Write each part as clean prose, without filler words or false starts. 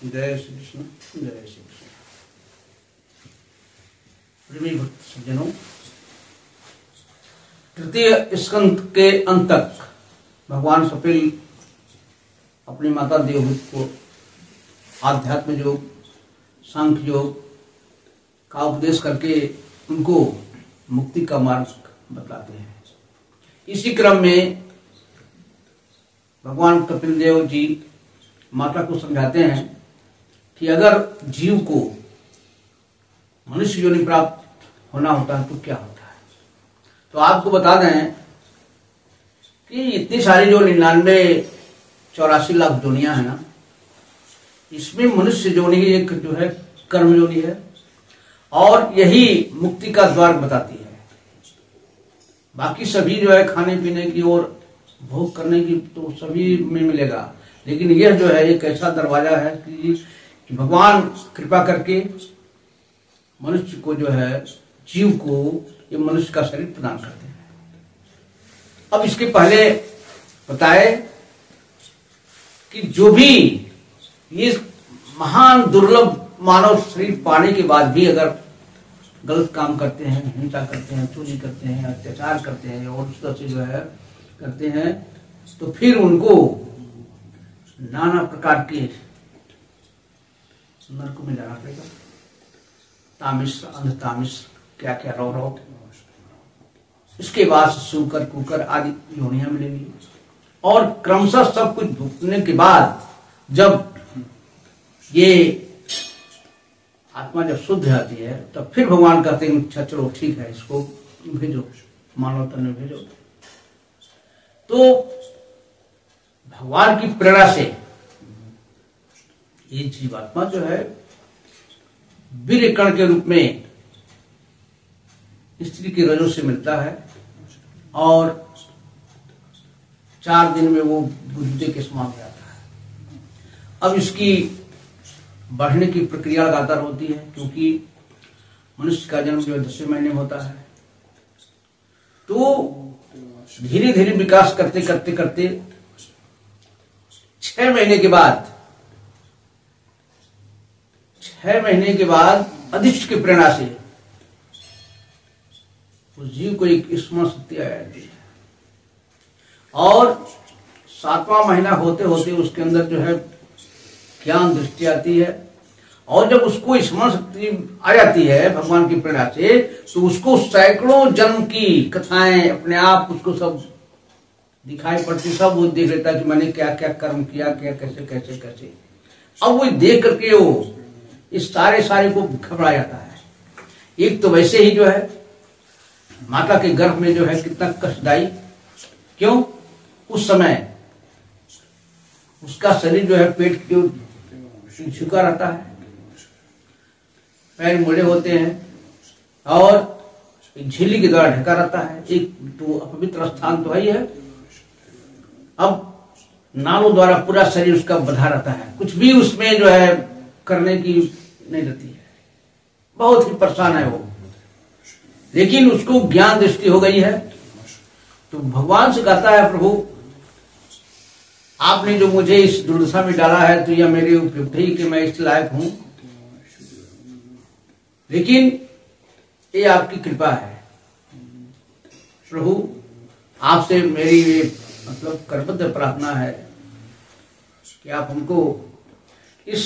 जय श्री कृष्ण, जय श्री कृष्ण। प्रेमी भक्त सज्जनों, तृतीय स्कंद के अंत तक भगवान कपिल अपनी माता देवहूति को आध्यात्म योग, सांख्य योग का उपदेश करके उनको मुक्ति का मार्ग बतलाते हैं। इसी क्रम में भगवान कपिल देव जी माता को समझाते हैं कि अगर जीव को मनुष्य योनि प्राप्त होना होता है तो क्या होता है। तो आपको बता दें कि इतनी सारी जो 99-84 लाख योनियां है ना, इसमें मनुष्य योनि एक जो है कर्म योनि है और यही मुक्ति का द्वार बताती है। बाकी सभी जो है खाने पीने की और भोग करने की तो सभी में मिलेगा, लेकिन यह जो है एक ऐसा दरवाजा है कि भगवान कृपा करके मनुष्य को जो है, जीव को ये मनुष्य का शरीर प्रदान करते हैं। अब इसके पहले बताए कि जो भी ये महान दुर्लभ मानव शरीर पाने के बाद भी अगर गलत काम करते हैं, हिंसा करते हैं, चोरी करते हैं, अत्याचार करते हैं और उस तरह से जो है करते हैं, तो फिर उनको नाना प्रकार के नरक में जाना पड़ेगा। तामिस, अंधतामिस, क्या क्या रौ, इसके बाद सूकर, कुकर आदि योनियां मिलेंगी और क्रमशः सब कुछ भुगतने के बाद जब ये आत्मा जब शुद्ध आती है तब फिर भगवान कहते हैं अच्छा चलो ठीक है, इसको भेजो, मानव तन में भेजो। तो भगवान की प्रेरणा से ये जीवात्मा जो है वीर्य कण के रूप में स्त्री की रजों से मिलता है और 4 दिन में वो बुद्धि के समान हो जाता है। अब इसकी बढ़ने की प्रक्रिया लगातार होती है, क्योंकि मनुष्य का जन्म जो 10वें महीने में होता है। तो धीरे धीरे विकास करते करते करते 6 महीने के बाद अधिष्ठ की प्रेरणा से उस जीव को एक स्मरण शक्ति आ जाती है और 7वां महीना होते होते उसके अंदर जो है ज्ञान दृष्टि आती है और जब उसको स्मरण शक्ति आ जाती है भगवान की प्रेरणा से, तो उसको सैकड़ों जन्म की कथाएं अपने आप उसको सब दिखाई पड़ती, सब वो देख लेता कि मैंने क्या क्या कर्म किया, क्या कैसे कैसे कैसे। अब वो देख करके वो इस सारे को घबरा जाता है। एक तो वैसे ही जो है माता के गर्भ में जो है कितना कष्टदायी, क्यों? उस समय उसका शरीर जो है पेट के झुका रहता है, पैर मुड़े होते हैं और एक झिल्ली के द्वारा ढका रहता है। एक तो अपवित्र स्थान तो है। अब नालों द्वारा पूरा शरीर उसका बंधा रहता है, कुछ भी उसमें जो है करने की नहीं रहती है, बहुत ही परेशान है वो। लेकिन उसको ज्ञान दृष्टि हो गई है तो भगवान से कहता है, प्रभु आपने जो मुझे इस दुर्दशा में डाला है तो यह मेरी उपयुक्त ही कि मैं इस लायक हूं, लेकिन ये आपकी कृपा है। प्रभु आपसे मेरी मतलब करबद्ध प्रार्थना है कि आप हमको इस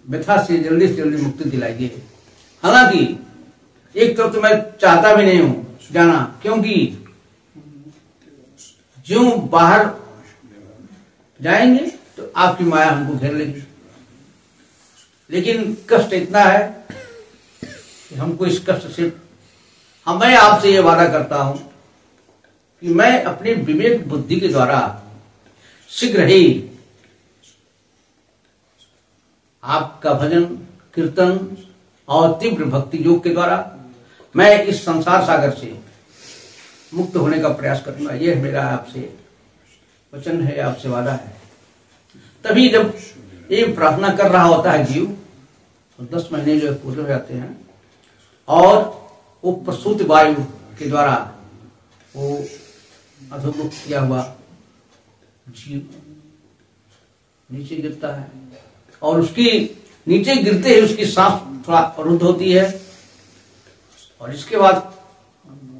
व्यथा से जल्दी मुक्ति दिलाइए। हालांकि एक तरफ तो मैं चाहता भी नहीं हूं जाना, क्योंकि जो बाहर जाएंगे तो आपकी माया हमको घेर लेगी, लेकिन कष्ट इतना है कि हमको इस कष्ट से मैं आपसे ये वादा करता हूं कि मैं अपनी विवेक बुद्धि के द्वारा शीघ्र ही आपका भजन कीर्तन और तीव्र भक्ति योग के द्वारा मैं इस संसार सागर से मुक्त होने का प्रयास करूंगा। यह मेरा आपसे वचन है, आपसे वादा है। तभी जब ये प्रार्थना कर रहा होता है जीव, तो 10 महीने जो है पूरे हो जाते हैं और वो प्रसूति वायु के द्वारा वो अधोमुक्त किया हुआ जीव नीचे गिरता है और उसकी नीचे गिरते ही उसकी सांस थोड़ा रुद्ध होती है और इसके बाद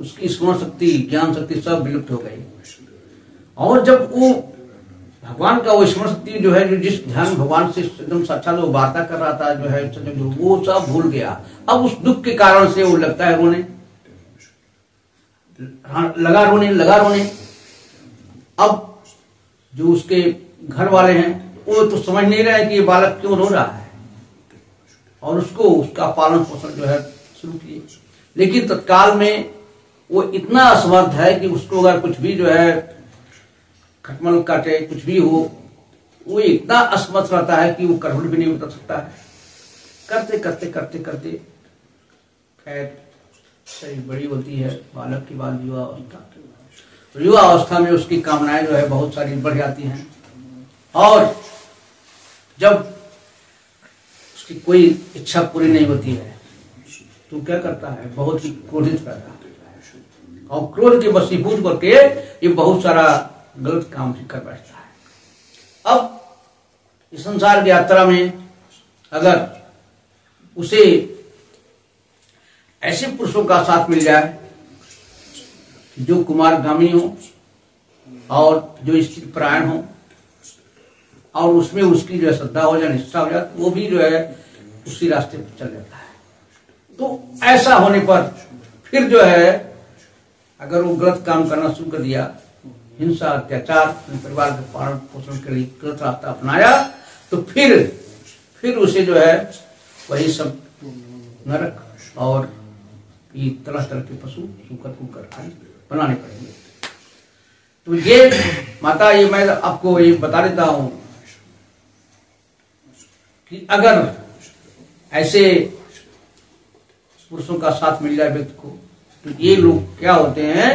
उसकी स्मरण शक्ति, ज्ञान शक्ति सब विलुप्त हो गई। और जब वो भगवान का वो स्मरण शक्ति जो है, जो जिस ध्यान भगवान से एकदम साक्षात वो वार्ता कर रहा था, जो है वो सब भूल गया। अब उस दुख के कारण से वो लगता है रोने, लगा रोने। अब जो उसके घर वाले हैं वो तो समझ नहीं रहे कि ये बालक क्यों रो रहा है और उसको उसका पालन पोषण जो है शुरू किए। लेकिन तत्काल में वो इतना असमर्थ है कि उसको अगर कुछ भी जो है खटमल काटे, कुछ भी हो, वो इतना असमर्थ रहता है कि वो करहुल भी नहीं उतर सकता है। करते खैर सही बड़ी होती है बालक की बाल युवा अवस्था। तो युवा अवस्था में उसकी कामनाएं जो है बहुत सारी बढ़ जाती हैं और जब उसकी कोई इच्छा पूरी नहीं होती है तो क्या करता है, बहुत ही क्रोधित करता है और क्रोध के वशीभूत करके ये बहुत सारा गलत काम भी कर बैठता है। अब इस संसार की यात्रा में अगर उसे ऐसे पुरुषों का साथ मिल जाए जो कुमारगामी हो और जो स्त्री परायण हो और उसमें उसकी जो है श्रद्धा हो जाए, निष्ठा हो जाए, वो भी जो है उसी रास्ते पर चल जाता है। तो ऐसा होने पर फिर जो है अगर वो गलत काम करना शुरू कर दिया, हिंसा, अत्याचार, परिवार के पालन पोषण के लिए गलत रास्ता अपनाया, तो फिर उसे जो है वही सब नरक और ये तरह तरह के पशु सूकर आदि बनाने पड़ेंगे। तो ये माता, ये मैं आपको ये बता देता हूं कि अगर ऐसे पुरुषों का साथ मिल जाए व्यक्ति को, तो ये लोग क्या होते हैं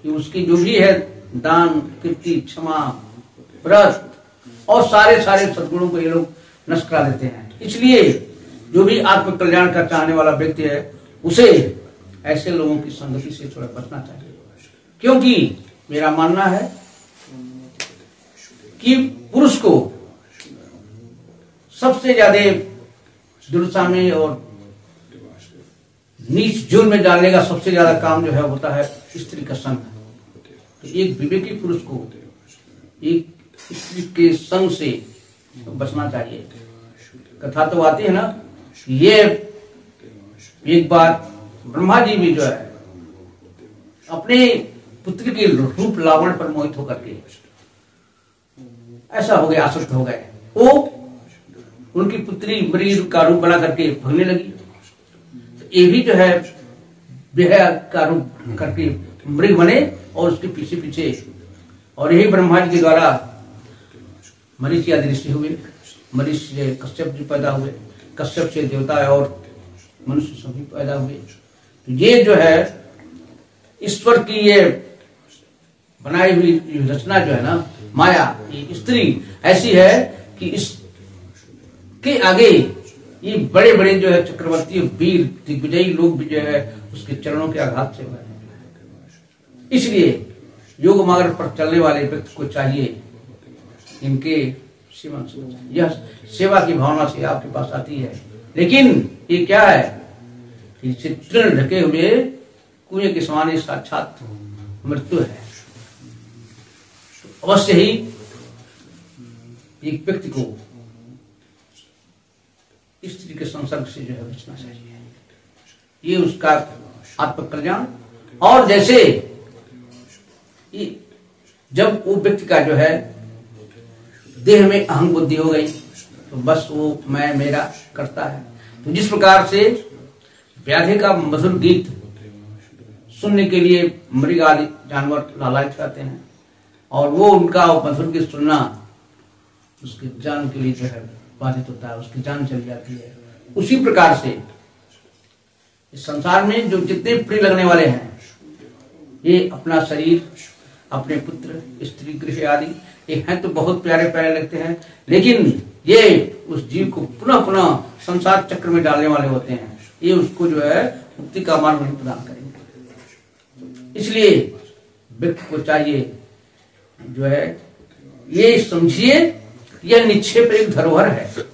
कि उसकी जो भी है दान, कीर्ति, क्षमा, व्रत और सारे सद्गुणों को ये लोग नष्ट करा देते हैं। इसलिए जो भी आत्म कल्याण का चाहने वाला व्यक्ति है उसे ऐसे लोगों की संगति से थोड़ा बचना चाहिए, क्योंकि मेरा मानना है कि पुरुष को सबसे ज्यादा दुर्दशा में और नीच जुर्म में डालने का सबसे ज्यादा काम जो है होता है स्त्री का संग। तो एक विवेकी पुरुष को एक स्त्री के संग से बचना चाहिए। कथा तो आती है ना, ये एक बार ब्रह्मा जी भी जो है अपने पुत्र के रूप लावण पर मोहित होकर के ऐसा हो गए, आसक्त हो गए। वो उनकी पुत्री मृग का रूप बना करके भगने लगी। तो ये भी जो है बेहया का रूप करके मृग बने और उसके पीछे पीछे, और यही ब्रह्मा जी के द्वारा मरीचि आदि ऋषि हुए। मरीचि से कश्यप जी पैदा हुए, कश्यप से देवता और मनुष्य सभी पैदा हुए। तो ये जो है ईश्वर की ये बनाई हुई रचना जो है ना, माया, ये स्त्री ऐसी है कि इसके आगे ये बड़े बड़े जो है चक्रवर्ती, वीर, दिग्विजयी लोग भी जो है उसके चरणों के आघात से हुए। इसलिए योग मार्ग पर चलने वाले व्यक्ति को चाहिए इनके सेवन से, यह सेवा की भावना से आपके पास आती है। लेकिन ये क्या है कि तृण ढके हुए कुएं के समान साक्षात मृत्यु है। तो अवश्य ही एक व्यक्ति को स्त्री के संसर्ग से जो है बचना चाहिए, ये उसका आत्म कल्याण। और जैसे जब वो व्यक्ति का जो है देह में अहम बुद्धि हो गई तो बस वो मैं मेरा करता है। तो जिस प्रकार से व्याधि का मधुर गीत सुनने के लिए मृग आदि जानवर लालायित रहते हैं और वो उनका मधुर गीत सुनना उसकी जान के लिए जो है बाधित होता है, उसकी जान चली जाती है। उसी प्रकार से इस संसार में जो जितने प्रिय लगने वाले हैं, ये अपना शरीर, अपने पुत्र, स्त्री, गृह आदि ये हैं तो बहुत प्यारे प्यारे लगते हैं, लेकिन ये उस जीव को पुनः पुनः संसार चक्र में डालने वाले होते हैं। ये उसको जो है मुक्ति का मार्ग नहीं प्रदान करेंगे। इसलिए व्यक्ति को चाहिए जो है ये समझिए यह निक्षेप एक धरोहर है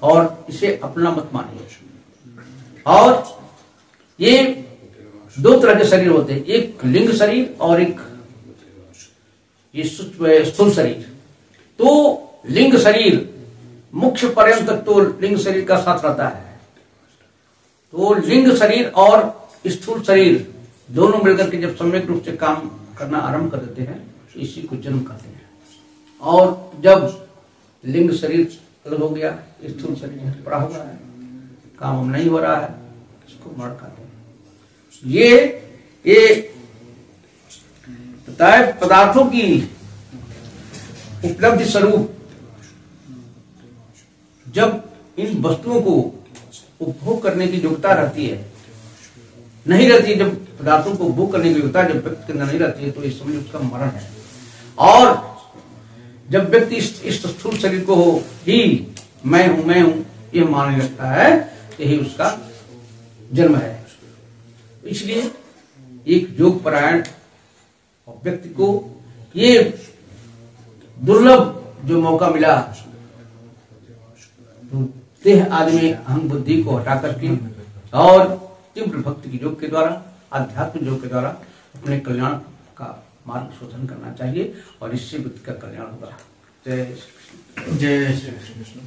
और इसे अपना मत मानिए। और ये दो तरह के शरीर होते हैं, एक लिंग शरीर और एक ये स्थूल शरीर। तो लिंग शरीर मुख्य पर्यंत तक तो लिंग शरीर का साथ रहता है। तो लिंग शरीर और स्थूल शरीर दोनों मिलकर के जब सम्यक रूप से काम करना आरंभ कर देते हैं इसी को जन्म कहते हैं। और जब लिंग शरीर अलग हो गया, स्थूल शरीर पड़ा हुआ है, काम नहीं हो रहा है, इसको मरण कहते हैं। ये बताए पदार्थों की उपलब्धि स्वरूप जब इन वस्तुओं को उपभोग करने की योग्यता रहती है, नहीं रहती, जब पदार्थों को उपभोग करने की योग्यता जब व्यक्ति के अंदर नहीं रहती है तो इस समय उसका मरण है। और जब व्यक्ति इस स्थूल शरीर को ही मैं हूं यह मानने लगता है, यही उसका जन्म है। इसलिए एक योग परायण व्यक्ति को ये दुर्लभ जो मौका मिला, तो देह आदि में अहम बुद्धि को हटा करके और तीव्र भक्ति की योग के द्वारा, आध्यात्मिक योग के द्वारा अपने कल्याण का मार्ग शोधन करना चाहिए और इससे व्यक्ति का कल्याण होगा। जय श्री कृष्ण। जय श्री कृष्ण।